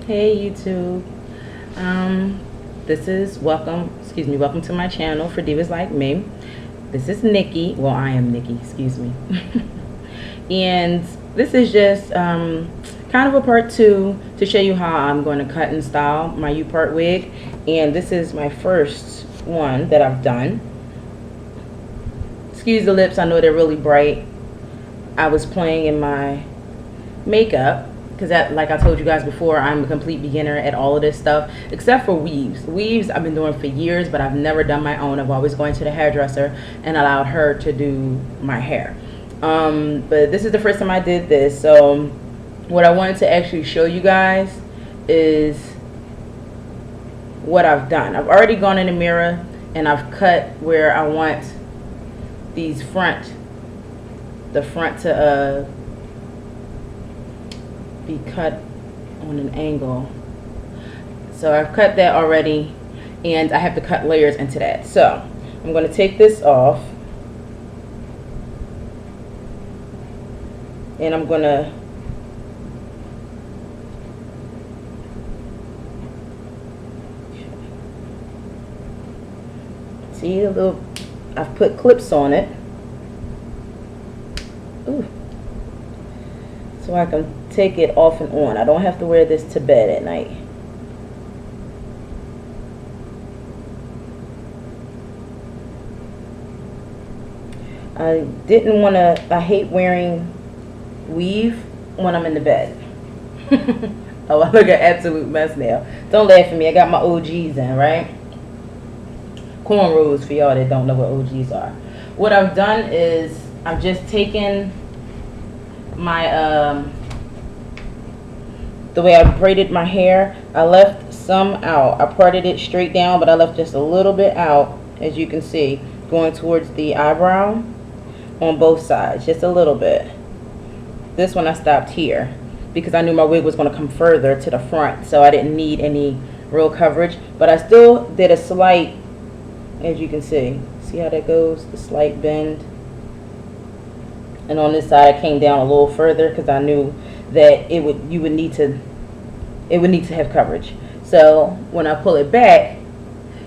Hey YouTube. This is welcome to my channel for divas like me. This is Nikki. Well, I am Nikki, excuse me. And this is just kind of a part 2 to show you how I'm going to cut and style my U-part wig. And this is my first one that I've done. Excuse the lips, I know they're really bright. I was playing in my makeup because, like I told you guys before, I'm a complete beginner at all of this stuff except for weaves. Weaves I've been doing for years, but I've never done my own. I've always gone to the hairdresser and allowed her to do my hair. But this is the first time I did this, so what I wanted to actually show you guys is what I've done. I've already gone in the mirror and I've cut where I want these the front to be cut on an angle. So I've cut that already, and I have to cut layers into that. So I'm going to take this off, and I'm going to see a little, I've put clips on it. Ooh. So I can take it off and on. I don't have to wear this to bed at night. I didn't want to, I hate wearing weave when I'm in the bed. Oh, I look an absolute mess now. Don't laugh at me. I got my OGs in, right? Cornrows for y'all that don't know what OGs are. What I've done is I've just taken my the way I braided my hair. I left some out. I parted it straight down, but I left just a little bit out, as you can see, going towards the eyebrow on both sides, just a little bit. This one I stopped here because I knew my wig was going to come further to the front, so I didn't need any real coverage, but I still did a slight, as you can see how that goes, the slight bend. And on this side I came down a little further because I knew that it would need to have coverage. So when I pull it back,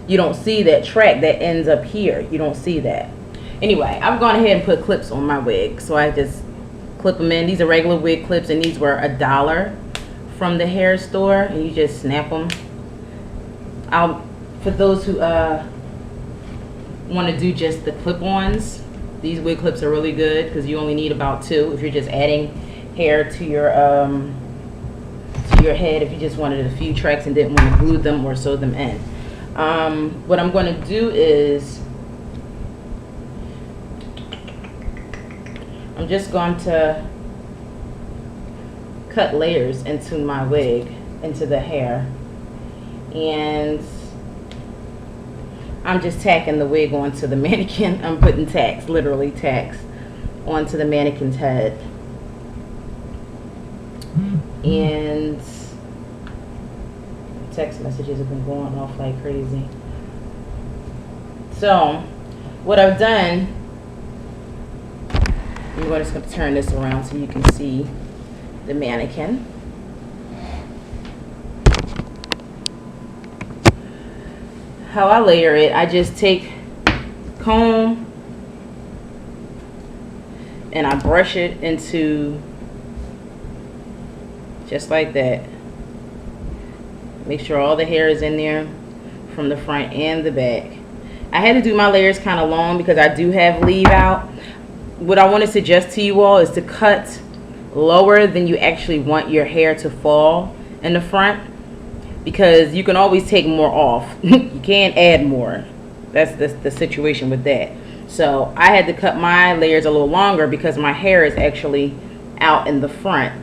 you don't see that track that ends up here. You don't see that. Anyway, I've gone ahead and put clips on my wig, so I just clip them in. These are regular wig clips, and these were $1 from the hair store, and you just snap them. For those who want to do just the clip-ons, these wig clips are really good because you only need about 2 if you're just adding hair to your head, if you just wanted a few tracks and didn't want to glue them or sew them in. What I'm going to do is I'm just going to cut layers into my wig, into the hair, and I'm just tacking the wig onto the mannequin. I'm putting tacks, literally tacks, onto the mannequin's head. And text messages have been going off like crazy. So what I've done, I'm just going to turn this around so you can see the mannequin. How I layer it, I just take comb and I brush it into just like that. Make sure all the hair is in there from the front and the back. I had to do my layers kind of long because I do have leave out. What I want to suggest to you all is to cut lower than you actually want your hair to fall in the front, because you can always take more off. You can't add more. That's the situation with that. So I had to cut my layers a little longer because my hair is actually out in the front,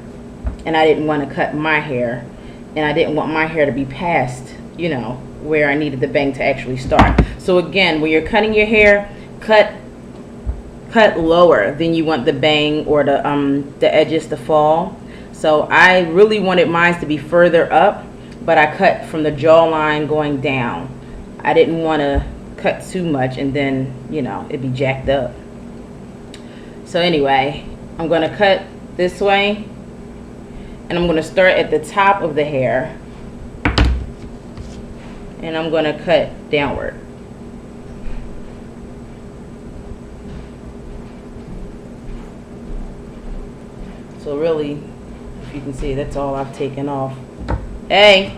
and I didn't want to cut my hair, and I didn't want my hair to be past, you know, where I needed the bang to actually start. So again, when you're cutting your hair, cut lower than you want the bang or the edges to fall. So I really wanted mine to be further up, but I cut from the jawline going down. I didn't want to cut too much and then, you know, it'd be jacked up. So anyway, I'm going to cut this way, and I'm going to start at the top of the hair and I'm going to cut downward. So really, if you can see, that's all I've taken off. Hey!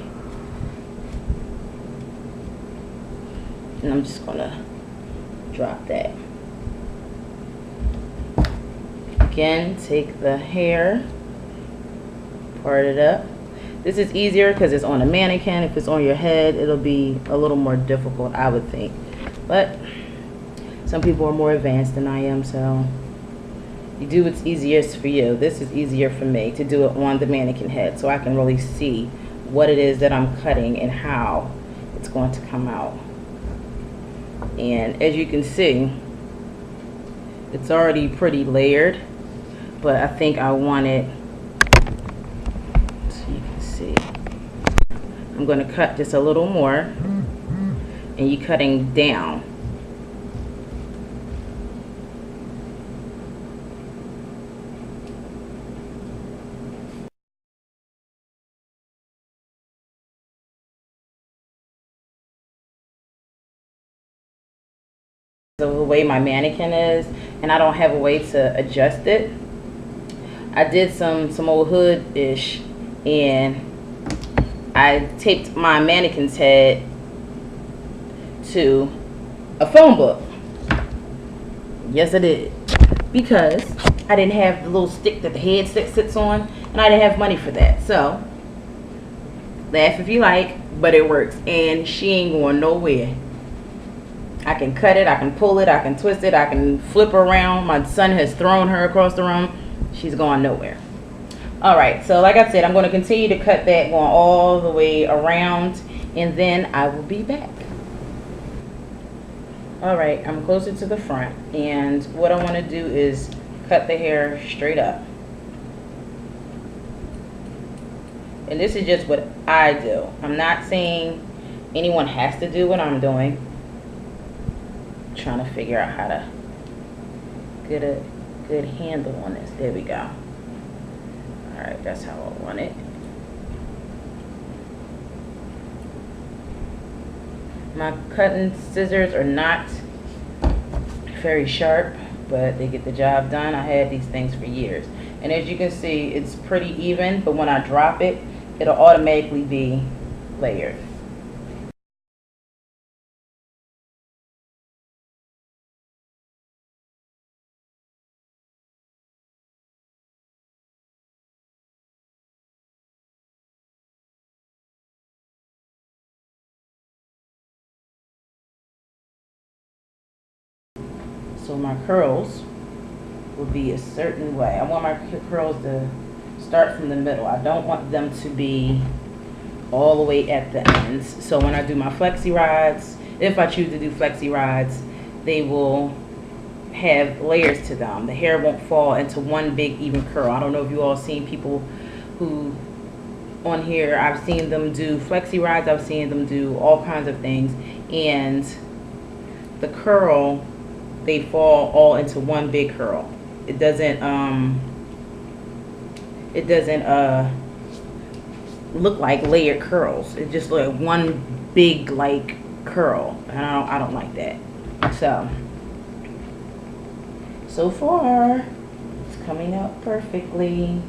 And I'm just going to drop that. Again, take the hair, part it up. This is easier because it's on a mannequin. If it's on your head, it'll be a little more difficult, I would think. But some people are more advanced than I am, so you do what's easiest for you. This is easier for me to do it on the mannequin head so I can really see what it is that I'm cutting and how it's going to come out. And as you can see, it's already pretty layered, but I think I want it, so you can see, I'm going to cut just a little more, and you're cutting down. The way my mannequin is, and I don't have a way to adjust it. I did some old hood-ish, and I taped my mannequin's head to a phone book. Yes, I did, because I didn't have the little stick that the head sits on, and I didn't have money for that. So laugh if you like, but it works, and she ain't going nowhere. I can cut it, I can pull it, I can twist it, I can flip her around. My son has thrown her across the room. She's going nowhere. Alright, so like I said, I'm going to continue to cut that going all the way around, and then I will be back. Alright, I'm closer to the front, and what I want to do is cut the hair straight up. And this is just what I do. I'm not saying anyone has to do what I'm doing. Trying to figure out how to get a good handle on this. There we go. Alright, that's how I want it. My cutting scissors are not very sharp, but they get the job done. I had these things for years, and as you can see, it's pretty even, but when I drop it, it'll automatically be layered. So my curls will be a certain way. I want my curls to start from the middle. I don't want them to be all the way at the ends. So when I do my flexi rods, if I choose to do flexi rods, they will have layers to them. The hair won't fall into one big even curl. I don't know if you all seen people who on here, I've seen them do flexi rods, I've seen them do all kinds of things, and the curl, they fall all into one big curl. It doesn't look like layered curls. It just looks like one big like curl, and I don't like that. So far it's coming out perfectly.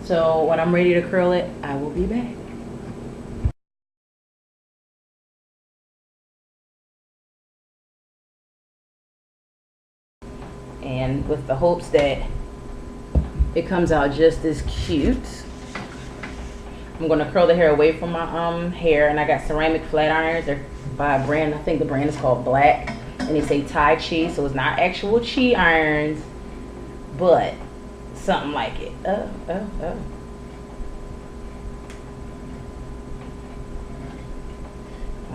So when I'm ready to curl it, I will be back. And with the hopes that it comes out just as cute, I'm going to curl the hair away from my hair. And I got ceramic flat irons. They're by a brand, I think the brand is called Black, and they say Tai Chi, so it's not actual chi irons, but something like it. I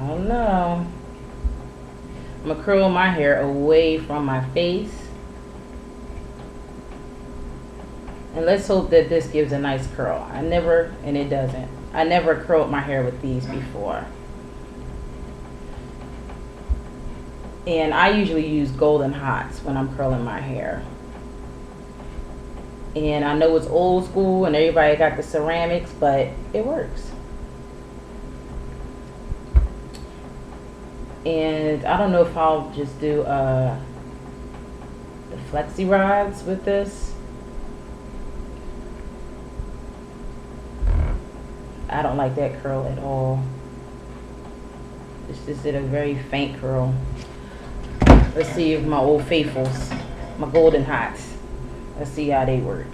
don't know. I'm going to curl my hair away from my face. And let's hope that this gives a nice curl. And it doesn't. I never curled my hair with these before. And I usually use Golden Hots when I'm curling my hair. And I know it's old school and everybody got the ceramics, but it works. And I don't know if I'll just do the flexi rods with this. I don't like that curl at all. This just did a very faint curl. Let's see if my old faithfuls, my golden hots, let's see how they work.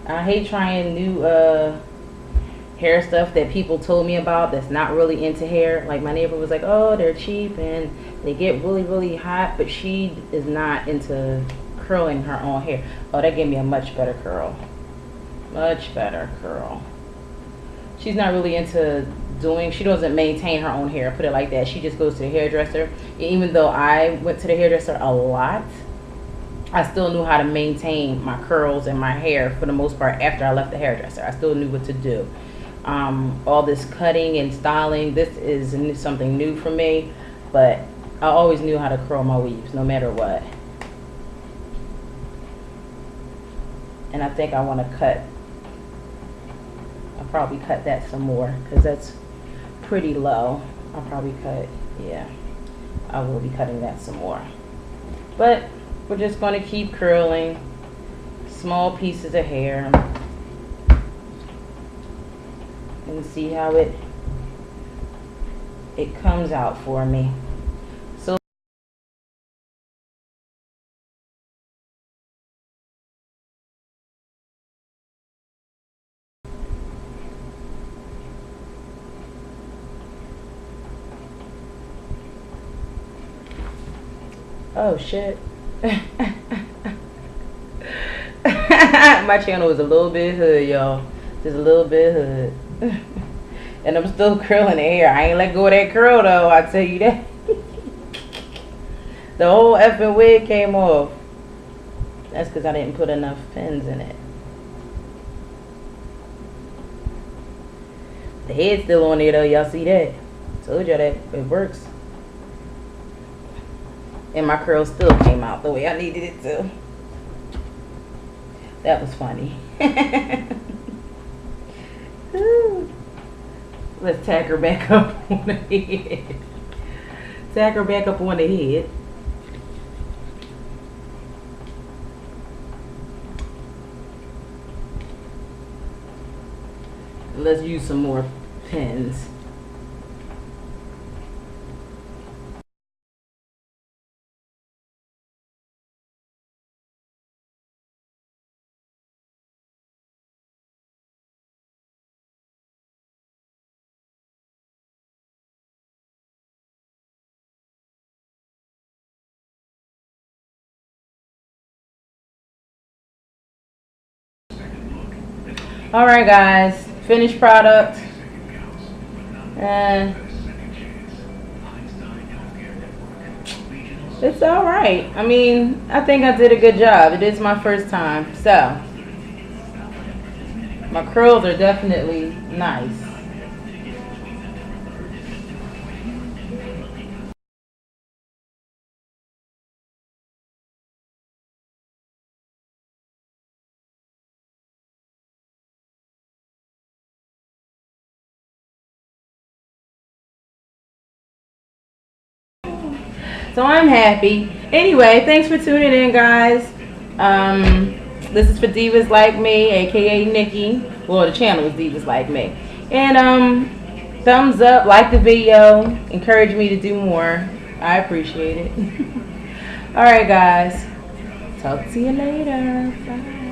I hate trying new hair stuff that people told me about that's not really into hair. Like my neighbor was like, oh, they're cheap and they get really, really hot, but she is not into curling her own hair. Oh, that gave me a much better curl. Much better curl. She's not really into she doesn't maintain her own hair, put it like that. She just goes to the hairdresser. Even though I went to the hairdresser a lot, I still knew how to maintain my curls and my hair for the most part after I left the hairdresser. I still knew what to do. All this cutting and styling, this is something new for me, but I always knew how to curl my weaves no matter what. And I think I want to cut, I'll probably cut that some more because that's pretty low. I'll probably cut, yeah, I will be cutting that some more. But we're just going to keep curling small pieces of hair and see how it comes out for me. So oh shit. My channel is a little bit hood, y'all. Just a little bit hood. And I'm still curling the hair. I ain't let go of that curl though, I tell you that. The whole effing wig came off. That's because I didn't put enough pins in it. The head's still on there though, y'all see that? Told y'all that it works. And my curl still came out the way I needed it to. That was funny. Let's tack her back up on the head. Tack her back up on the head. Let's use some more pins. All right, guys, finished product, and it's all right. I mean, I think I did a good job. It is my first time, so my curls are definitely nice. So I'm happy. Anyway, thanks for tuning in, guys. This is for Divas Like Me, aka Nikki. Well, the channel is Divas Like Me. And thumbs up, like the video, encourage me to do more. I appreciate it. All right, guys. Talk to you later. Bye.